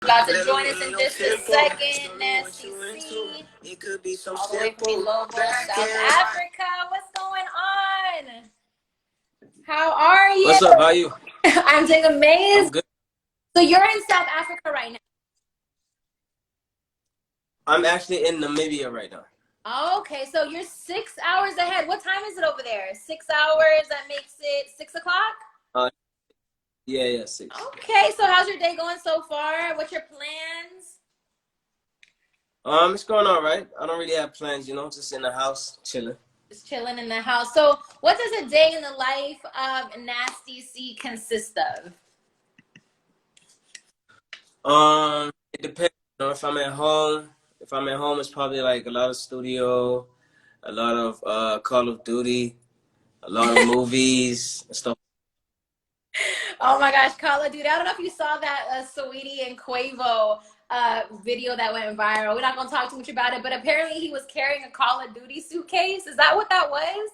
About to join us in just a second, Nancy C. All the way from Lobo, South Africa. What's going on? How are you? What's up? How are you? I'm doing amazing. I'm good. So you're in South Africa right now? I'm actually in Namibia right now. Okay, so you're 6 hours ahead. What time is it over there? 6 hours, that makes it 6 o'clock? Yeah, 6. Okay, so how's your day going so far? What's your plans? It's going all right. I don't really have plans, just in the house, chilling. Just chilling in the house. So what does a day in the life of Nasty C consist of? It depends. If I'm at home, it's probably like a lot of studio, a lot of Call of Duty, a lot of movies and stuff. Oh my gosh, Call of Duty. I don't know if you saw that Saweetie and Quavo video that went viral. We're not going to talk too much about it, but apparently he was carrying a Call of Duty suitcase. Is that what that was?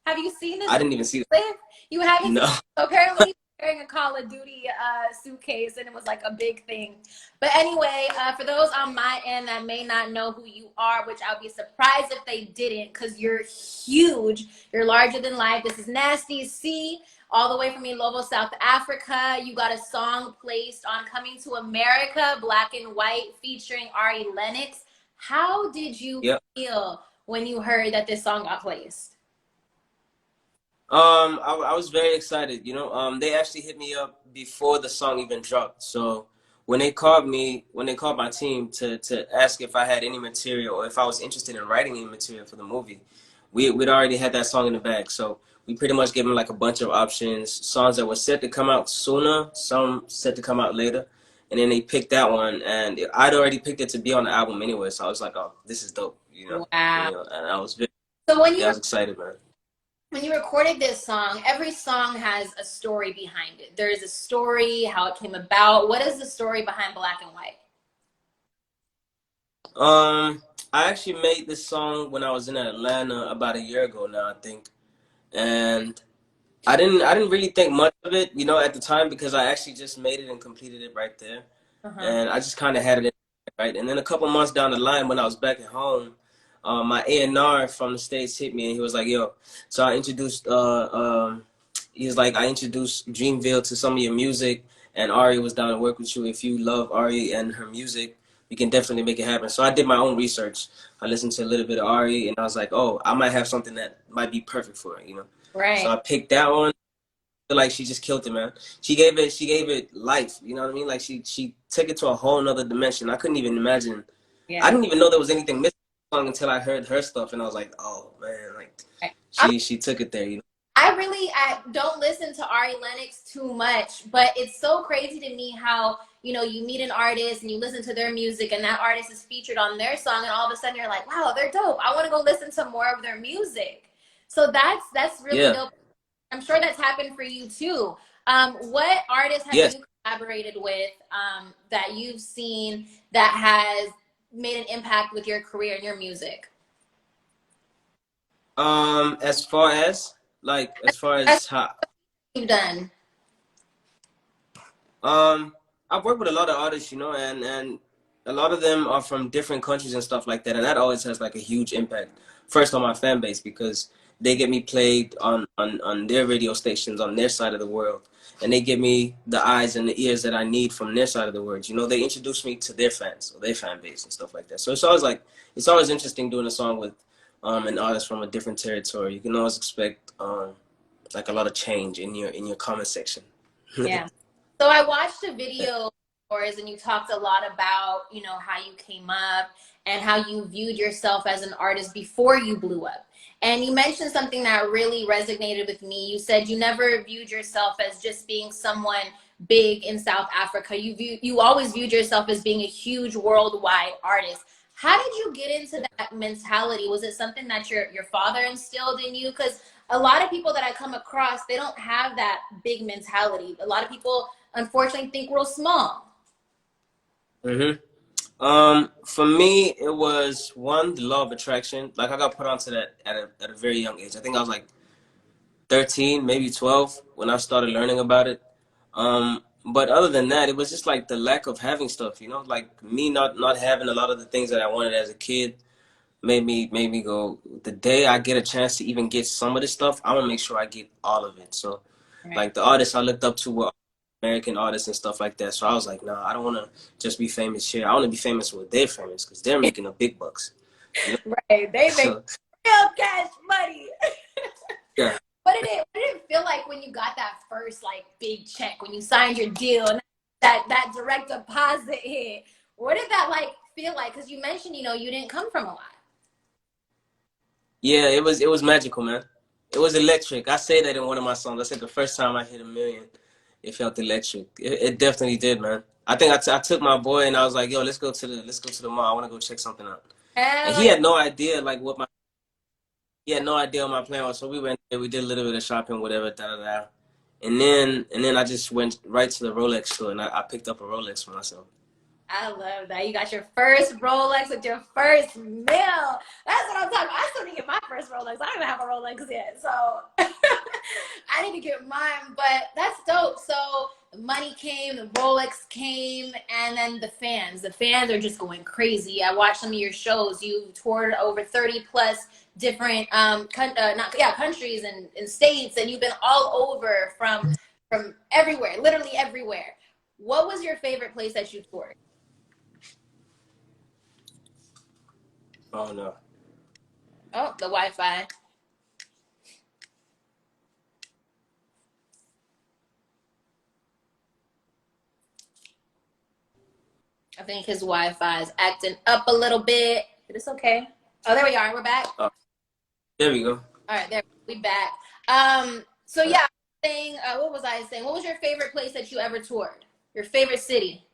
Have you seen this? I didn't even see that. You haven't? No. Apparently he was carrying a Call of Duty suitcase, and it was like a big thing. But anyway, for those on my end that may not know who you are, which I'll be surprised if they didn't, because you're huge. You're larger than life. This is Nasty C, all the way from Lobo, South Africa. You got a song placed on Coming to America, Black and White, featuring Ari Lennox. How did you feel when you heard that this song got placed? I was very excited. They actually hit me up before the song even dropped. So when they called my team to ask if I had any material or if I was interested in writing any material for the movie, we'd already had that song in the bag. So we pretty much gave them like a bunch of options, songs that were set to come out sooner, some set to come out later. And then they picked that one, and I'd already picked it to be on the album anyway. So I was like, oh, this is dope, Wow. And I was I was excited, man. When you recorded this song, every song has a story behind it. There is a story, how it came about. What is the story behind Black and White? I actually made this song when I was in Atlanta about a year ago now, I think. And I didn't really think much of it, at the time, because I actually just made it and completed it right there. And I just kind of had it in, right? And then a couple months down the line, when I was back at home, my A&R from the States hit me, and he was like, yo, so I introduced, he's like, I introduced Dreamville to some of your music, and Ari was down to work with you. If you love Ari and her music, we can definitely make it happen. So I did my own research. I listened to a little bit of Ari, and I was like, oh, I might have something that might be perfect for her, Right. So I picked that one. I feel like she just killed it, man. She gave it life, you know what I mean? Like she took it to a whole nother dimension. I couldn't even imagine. Yeah. I didn't even know there was anything missing until I heard her stuff, and I was like, oh man, like she took it there, I don't listen to Ari Lennox too much, but it's so crazy to me how, you meet an artist and you listen to their music and that artist is featured on their song, and all of a sudden you're like, wow, they're dope. I want to go listen to more of their music. So that's really dope. I'm sure that's happened for you too. What artist have you collaborated with that you've seen that has made an impact with your career and your music? As far as how you've done. I've worked with a lot of artists, and a lot of them are from different countries and stuff like that, and that always has like a huge impact. First on my fan base, because they get me played on their radio stations on their side of the world, and they give me the eyes and the ears that I need from their side of the world. They introduce me to their fans or their fan base and stuff like that. So it's always interesting doing a song with an artist from a different territory. You can always expect like a lot of change in your comment section. Yeah. So I watched a video of yours, and you talked a lot about, how you came up and how you viewed yourself as an artist before you blew up. And you mentioned something that really resonated with me. You said you never viewed yourself as just being someone big in South Africa. You always viewed yourself as being a huge worldwide artist. How did you get into that mentality? Was it something that your father instilled in you? Because a lot of people that I come across, they don't have that big mentality. A lot of people, unfortunately, think we're small. For me, it was one, the law of attraction. Like I got put onto that at a very young age. I think I was like 13, maybe 12 when I started learning about it. But other than that, it was just like the lack of having stuff, you know, like me not having a lot of the things that I wanted as a kid made me go, the day I get a chance to even get some of this stuff, I want to make sure I get all of it. So Right. like the artists I looked up to were American artists and stuff like that. So I was like, nah, I don't want to just be famous here. I want to be famous where they're famous because they're making the big bucks, you know. Right. They make So real cash money. yeah. What did it feel like when you got that first like big check when you signed your deal and that direct deposit hit? What did that like feel like? Because you mentioned, you didn't come from a lot. Yeah, it was magical, man. It was electric. I say that in one of my songs. I said the first time I hit a million, it felt electric. It definitely did, man. I think I took my boy and I was like, yo, let's go to the mall. I want to go check something out. And Hell he yeah. had no idea like he had no idea what my plan was. So we went there, we did a little bit of shopping, whatever, da da da. And then I just went right to the Rolex store and I picked up a Rolex for myself. I love that. You got your first Rolex with your first meal. That's what I'm talking about. I still need to get my first Rolex. I don't even have a Rolex yet. So I need to get mine. But that's dope. So the money came, the Rolex came, and then the fans. The fans are just going crazy. I watched some of your shows. You toured over 30 plus different countries and states, and you've been all over from everywhere, literally everywhere. What was your favorite place that you toured? Oh no. Oh, the Wi-Fi. I think his Wi-Fi is acting up a little bit. But it's okay. Oh, there we are. We're back. There we go. All right, there we back. So yeah, saying, what was I saying? What was your favorite place that you ever toured? Your favorite city?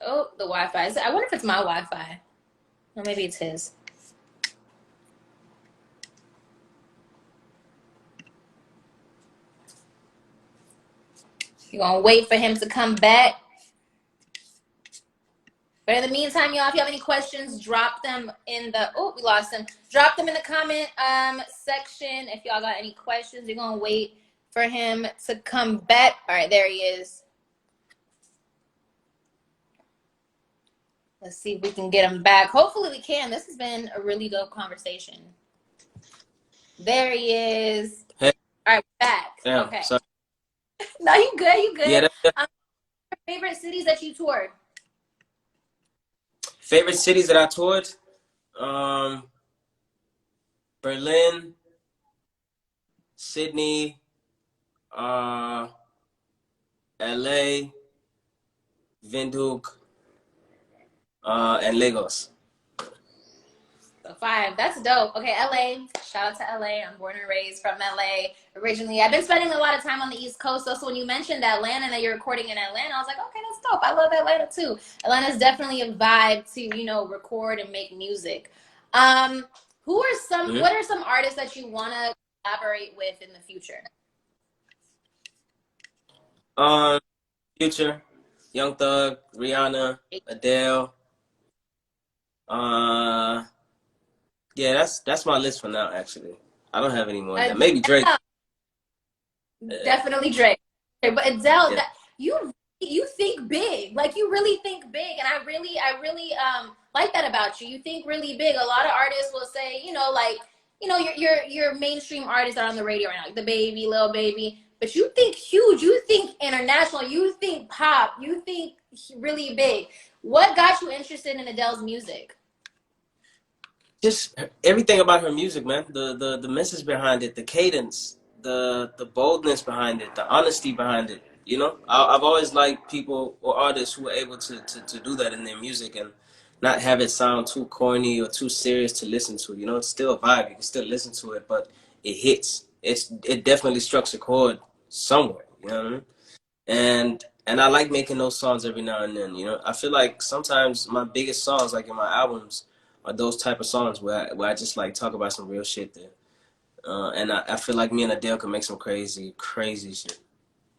Oh, the Wi-Fi. I wonder if it's my Wi-Fi. Or maybe it's his. You're gonna wait for him to come back. But in the meantime, y'all, if you have any questions, drop them in the we lost him. Drop them in the comment section. If y'all got any questions, you're gonna wait for him to come back. All right, there he is. Let's see if we can get him back. Hopefully we can. This has been a really dope conversation. There he is. Hey, All right, back. damn. Okay. So No, you good. You yeah, good. Favorite cities that you toured? favorite cities that I toured. Um, Berlin, Sydney, LA, Windhoek, and Lagos. So 5. That's dope. Okay, LA. Shout out to LA. I'm born and raised from LA originally. I've been spending a lot of time on the East Coast. So when you mentioned Atlanta and that you're recording in Atlanta, I was like, okay, that's dope. I love Atlanta too. Atlanta's definitely a vibe to, record and make music. Um, Hmm. what are some artists that you wanna collaborate with in the future? Um, Future, Young Thug, Rihanna, Adele. Uh, yeah, that's my list for now. Actually, I don't have any more than that. Maybe Drake. Adele. Definitely Drake. Okay, but Adele, Yeah. that you think big. Like you really think big. And I really like that about you. You think really big. A lot of artists will say, your mainstream artists are on the radio right now, like the baby, little baby. But you think huge, you think international, you think pop, you think really big. What got you interested in Adele's music? Just everything about her music, man. The message behind it, the cadence, the boldness behind it, the honesty behind it. You know, I've always liked people or artists who are able to do that in their music and not have it sound too corny or too serious to listen to. You know, it's still a vibe. You can still listen to it, but it hits. It definitely strikes a chord somewhere. You know what I mean? And I like making those songs every now and then. You know, I feel like sometimes my biggest songs, like in my albums, are those type of songs where I just like talk about some real shit there. And I feel like me and Adele can make some crazy, crazy shit.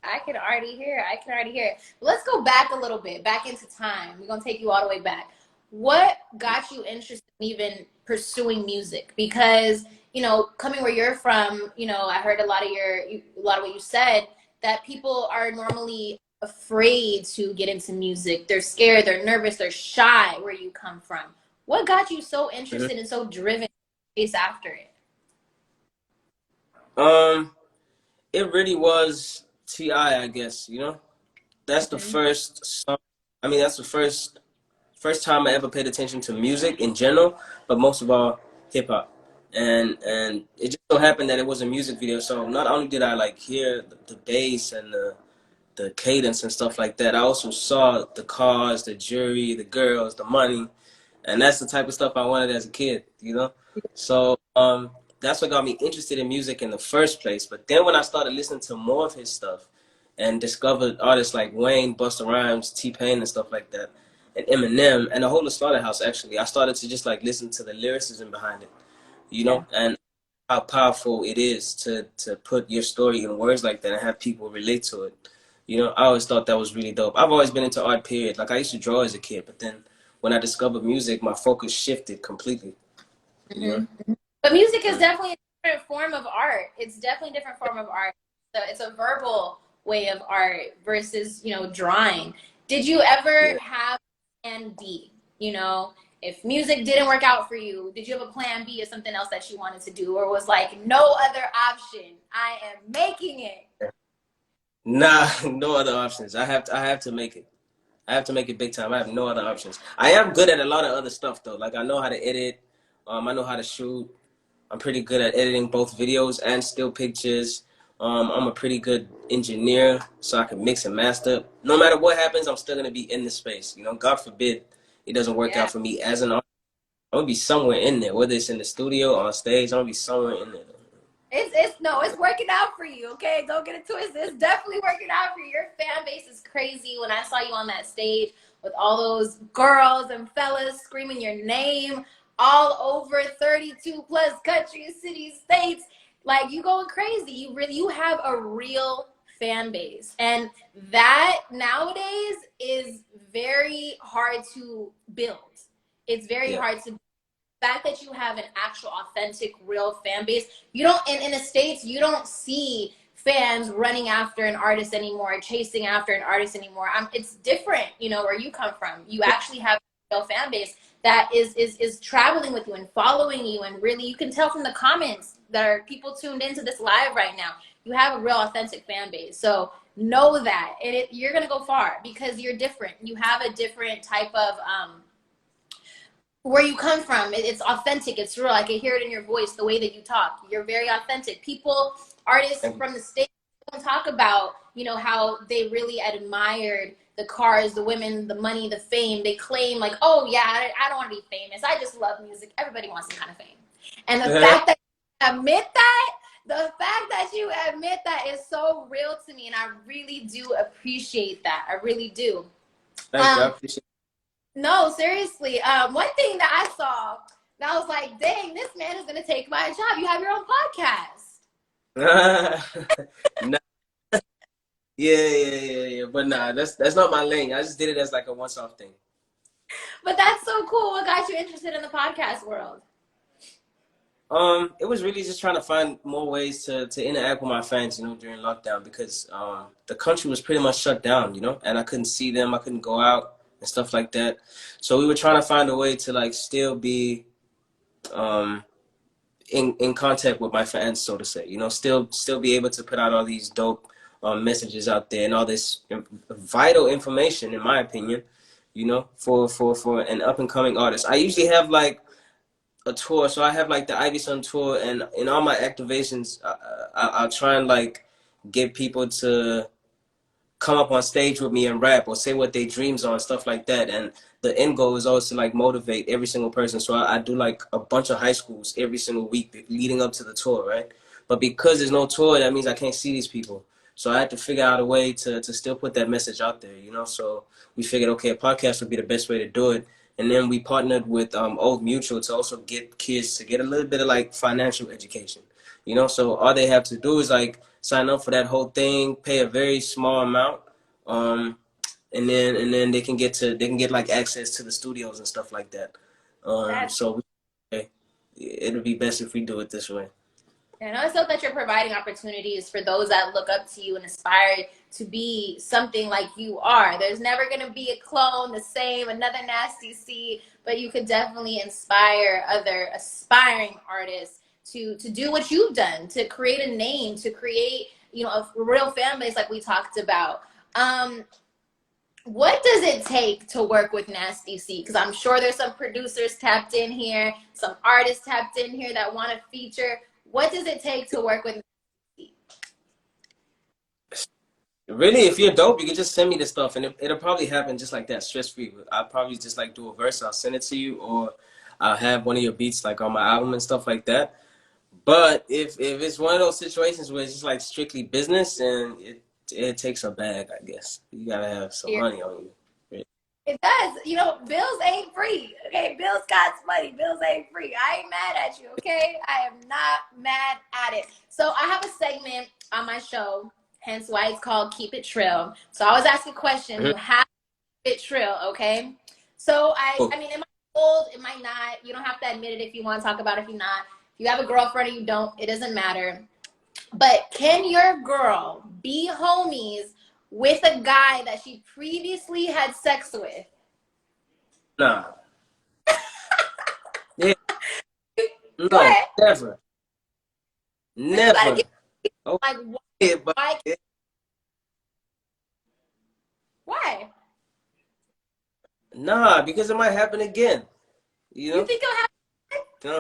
I can already hear it. I can already hear it. Let's go back a little bit, back into time. We're gonna take you all the way back. What got you interested in even pursuing music? Because, you know, coming where you're from, you know, I heard a lot of what you said, that people are normally afraid to get into music. They're scared, they're nervous, they're shy where you come from. What got you so Mhm. interested and so driven to chase after it? Um, it really was Ti, I guess. You know, that's the Mm-hmm. first song. I mean, that's the first time I ever paid attention to music in general, but most of all, hip hop. And it just so happened that it was a music video. So not only did I like hear the bass and the cadence and stuff like that, I also saw the cars, the jewelry, the girls, the money, and that's the type of stuff I wanted as a kid, you know. So that's what got me interested in music in the first place. But then when I started listening to more of his stuff and discovered artists like Wayne, Busta Rhymes, T-Pain, and stuff like that, and Eminem, and the whole of Slaughterhouse, actually, I started to just like listen to the lyricism behind it, you Yeah. know, and how powerful it is to put your story in words like that and have people relate to it. You know, I always thought that was really dope. I've always been into art, period. Like I used to draw as a kid, but then when I discovered music, my focus shifted completely. You know. Mm-hmm. But music is Uh, definitely a different form of art. It's definitely a different form of art. So it's a verbal way of art versus, you know, drawing. Did you ever yeah. have plan B? You know, if music didn't work out for you, did you have a plan B or something else that you wanted to do, or was like no other option? I am making it. Nah, no other options. I have to make it. I have to make it big time. I have no other options. I am good at a lot of other stuff though. Like I know how to edit. I know how to shoot. I'm pretty good at editing both videos and still pictures. I'm a pretty good engineer, so I can mix and master. No matter what happens, I'm still gonna be in the space. You know, God forbid it doesn't work Yeah. out for me as an artist. I'm gonna be somewhere in there, whether it's in the studio or on stage. I'm gonna be somewhere in there. It's no, it's working out for you, okay? Don't get it twisted. It's definitely working out for you. Your fan base is crazy. When I saw you on that stage with all those girls and fellas screaming your name all over 32 plus countries, cities, states, like you going crazy. You have a real fan base. And that nowadays is very hard to build. It's very Yeah, hard to fact that you have an actual authentic real fan base. You don't in the States, you don't see fans running after an artist anymore, chasing after an artist anymore. It's different, you know, where you come from. You yeah, actually have a real fan base that is traveling with you and following you, and really you can tell from the comments that are people tuned into this live right now. You have a real authentic fan base. So know that you're gonna go far because you're different. You have a different type of where you come from. It's authentic. It's real. I can hear it in your voice, the way that you talk. You're very authentic. People, artists thank you. from the States don't talk about, you know, how they really admired the cars, the women, the money, the fame. They claim like, oh yeah, I don't want to be famous. I just love music. Everybody wants some kind of fame. And the fact that you admit that, the fact that you admit that is so real to me, and I really do appreciate that. I really do. Thank you. I Um, appreciate no, seriously. One thing that I saw that I was like, dang, this man is gonna take my job. You have your own podcast. it. Nah, yeah. But nah, that's not my lane. I just did it as like a once-off thing. But that's so cool. What got you interested in the podcast world? It was really just trying to find more ways to interact with my fans, you know, during lockdown because the country was pretty much shut down, you know, and I couldn't see them, I couldn't go out and stuff like that. So we were trying to find a way to like still be um in contact with my fans, so to say, you know, still be able to put out all these dope messages out there and all this vital information, in my opinion, you know, for an up and coming artist. I usually have like a tour. So I have like the Ivy Sun tour, and in all my activations, I'll try and like get people to come up on stage with me and rap or say what their dreams are and stuff like that. And the end goal is always to like motivate every single person. So I do like a bunch of high schools every single week leading up to the tour, right? But because there's no tour, that means I can't see these people. So I had to figure out a way to still put that message out there, you know? So we figured, okay, a podcast would be the best way to do it. And then we partnered with Old Mutual to also get kids to get a little bit of like financial education, you know? So all they have to do is like sign up for that whole thing, pay a very small amount, um, and then they can get like access to the studios and stuff like that. That's So it'll be best if we do it this way. And I hope that you're providing opportunities for those that look up to you and aspire to be something like you are. There's never going to be a clone, the same, another Nasty C, but you could definitely inspire other aspiring artists to do what you've done, to create a name, to create, a real fan base like we talked about. What does it take to work with Nasty C? Because I'm sure there's some producers tapped in here, some artists tapped in here that want to feature. What does it take to work with Nasty C? Really, if you're dope, you can just send me the stuff, and it'll probably happen just like that, stress-free. I'll probably just like do a verse, I'll send it to you, or I'll have one of your beats like on my album and stuff like that. But if it's one of those situations where it's just like strictly business and it takes a bag, I guess. You gotta have some C? money on you. It does. Bills ain't free. Okay, bills cost money. Bills ain't free. I ain't mad at you, okay? I am not mad at it. So I have a segment on my show, hence why it's called Keep It Trill. So I always ask a question. Mm-hmm. You have to keep it trill, okay? So I mean, it might be old, it might not. You don't have to admit it if you want to talk about it, if you're not. If you have a girlfriend or you don't, it doesn't matter. But can your girl be homies with a guy that she previously had sex with? Nah. Yeah. Go No, ahead. never. Never. Oh, Like, yeah, but why? Why? nah, because it might happen again. You You know? think it'll happen? No,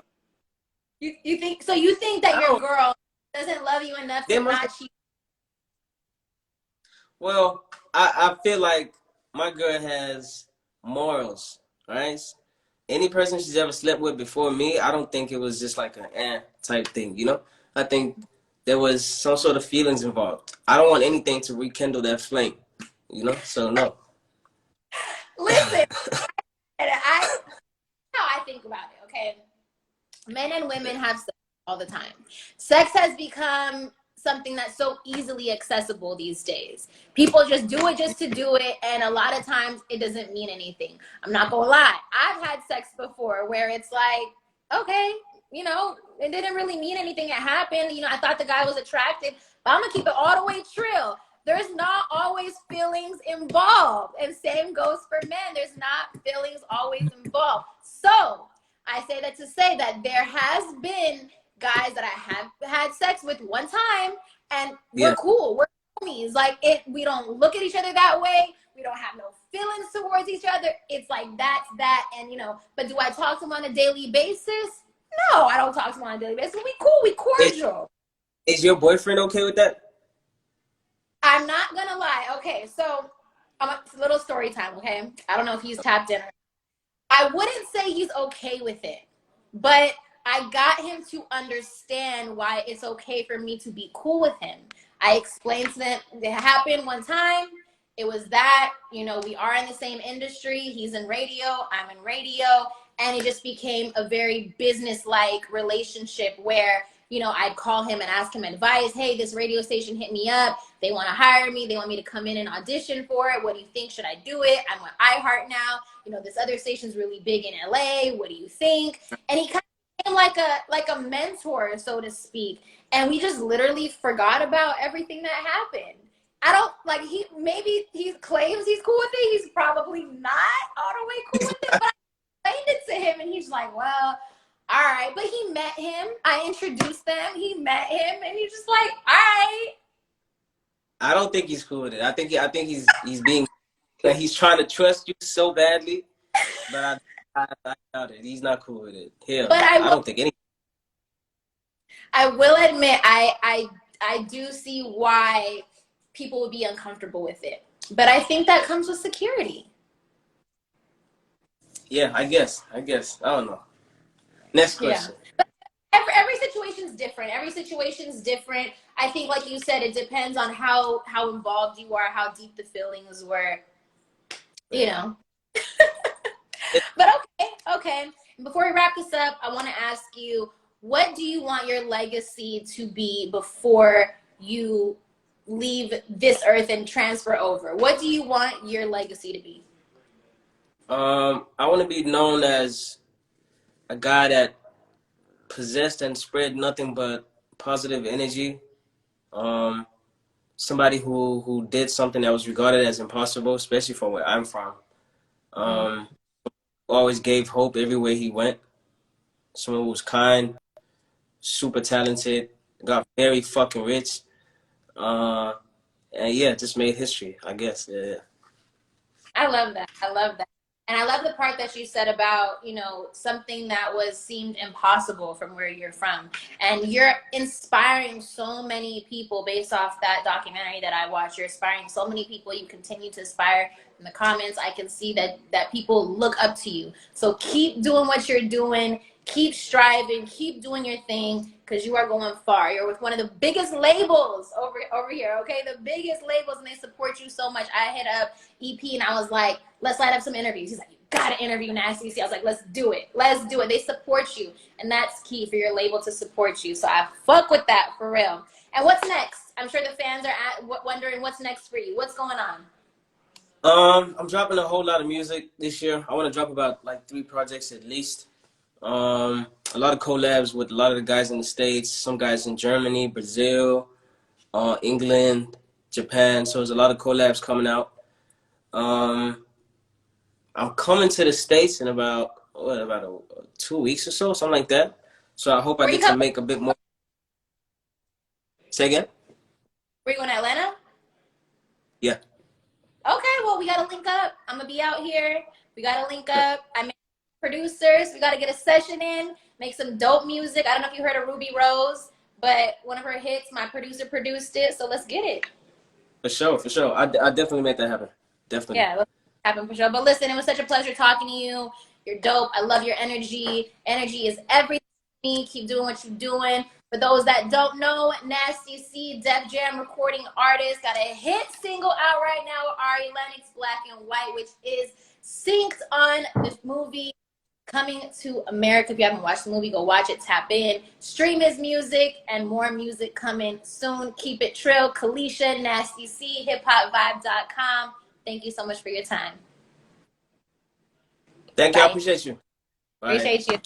You think so? You think that I your don't. girl doesn't love you enough They to must. not cheat? Well, I feel like my girl has morals, right? Any person she's ever slept with before me, I don't think it was just like an type thing, you know? I think there was some sort of feelings involved. I don't want anything to rekindle that flame, you know? So no. Listen, and how I think about it. Okay, men and women have sex all the time. Sex has become something that's so easily accessible these days. People just do it just to do it, and a lot of times it doesn't mean anything. I'm not gonna lie. I've had sex before where it's like, okay, it didn't really mean anything. It happened. I thought the guy was attractive, but I'm gonna keep it all the way trill. There's not always feelings involved, and same goes for men. There's not feelings always involved. So I say that to say that there has been guys that I have had sex with one time, and we're Yeah. cool. We're homies. Like we don't look at each other that way. We don't have no feelings towards each other. It's like that's that, and But do I talk to him on a daily basis? No, I don't talk to him on a daily basis. We cool. We cordial. Is your boyfriend okay with that? I'm not gonna lie. Okay, so a little story time. Okay, I don't know if he's tapped in. I wouldn't say he's okay with it, but I got him to understand why it's okay for me to be cool with him. I explained to them it happened one time. It was that, we are in the same industry. He's in radio, I'm in radio. And it just became a very business-like relationship where, I'd call him and ask him advice. Hey, this radio station hit me up. They want to hire me. They want me to come in and audition for it. What do you think? Should I do it? I'm with iHeart now. This other station's really big in LA. What do you think? And he kind of became like a mentor, so to speak. And we just literally forgot about everything that happened. I don't maybe he claims he's cool with it. He's probably not all the way cool with it, but I explained it to him and he's like, well, all right. But he met him. I introduced them. He met him and he's just like, all right. I don't think he's cool with it. I think he's being he's trying to trust you so badly, but I doubt it. He's not cool with it. Hell, But I don't think any. I will admit I do see why people would be uncomfortable with it. But I think that comes with security. Yeah, I guess. I don't know. Next question. Yeah. But every situation's different. Every situation's different. I think, like you said, it depends on how involved you are, how deep the feelings were, But okay. Before we wrap this up, I want to ask you, what do you want your legacy to be before you leave this earth and transfer over? What do you want your legacy to be? I want to be known as a guy that possessed and spread nothing but positive energy. Um, Somebody who did something that was regarded as impossible, especially from where I'm from. Mm. Um, Always gave hope everywhere he went. Someone who was kind, super talented, got very fucking rich. Uh, and yeah, just made history, I guess. Yeah. I love that. I love that. And I love the part that you said about, you know, something that was seemed impossible from where you're from. And you're inspiring so many people based off that documentary that I watched. You're inspiring so many people. You continue to inspire. In the comments, I can see that people look up to you. So keep doing what you're doing. Keep striving. Keep doing your thing because you are going far. You're with one of the biggest labels over here, okay? The biggest labels, and they support you so much. I hit up EP and I was like, let's light up some interviews. He's like, you gotta interview Nasty C. I was like, let's do it. Let's do it. They support you. And that's key for your label to support you. So I fuck with that for real. And what's next? I'm sure the fans are wondering what's next for you. What's going on? I'm dropping a whole lot of music this year. I want to drop about like 3 projects at least. A lot of collabs with a lot of the guys in the States, some guys in Germany, Brazil, England, Japan. So there's a lot of collabs coming out. Um, I'm coming to the States in about 2 weeks or so, something like that. So I hope I Where you get to coming? make a bit more. Say again? Where you in Atlanta? Yeah. Okay, well, we gotta link up. I'm gonna be out here. We gotta link up. I make producers. We gotta get a session in, make some dope music. I don't know if you heard of Ruby Rose, but one of her hits, my producer produced it. So let's get it. For sure, for sure. I definitely make that happen. Definitely. Yeah, let's happen for sure. But listen, it was such a pleasure talking to you. You're dope. I love your energy. Energy is everything to me. Keep doing what you're doing. For those that don't know, Nasty C, Def Jam recording artist, got a hit single out right now with Ari Lennox, Black and White, which is synced on this movie Coming to America. If you haven't watched the movie, go watch it, tap in. Stream his music and more music coming soon. Keep it trill. Kalisha, Nasty C, hiphopvibe.com. Thank you so much for your time. Thank you. I Bye. appreciate you. Bye. Appreciate you.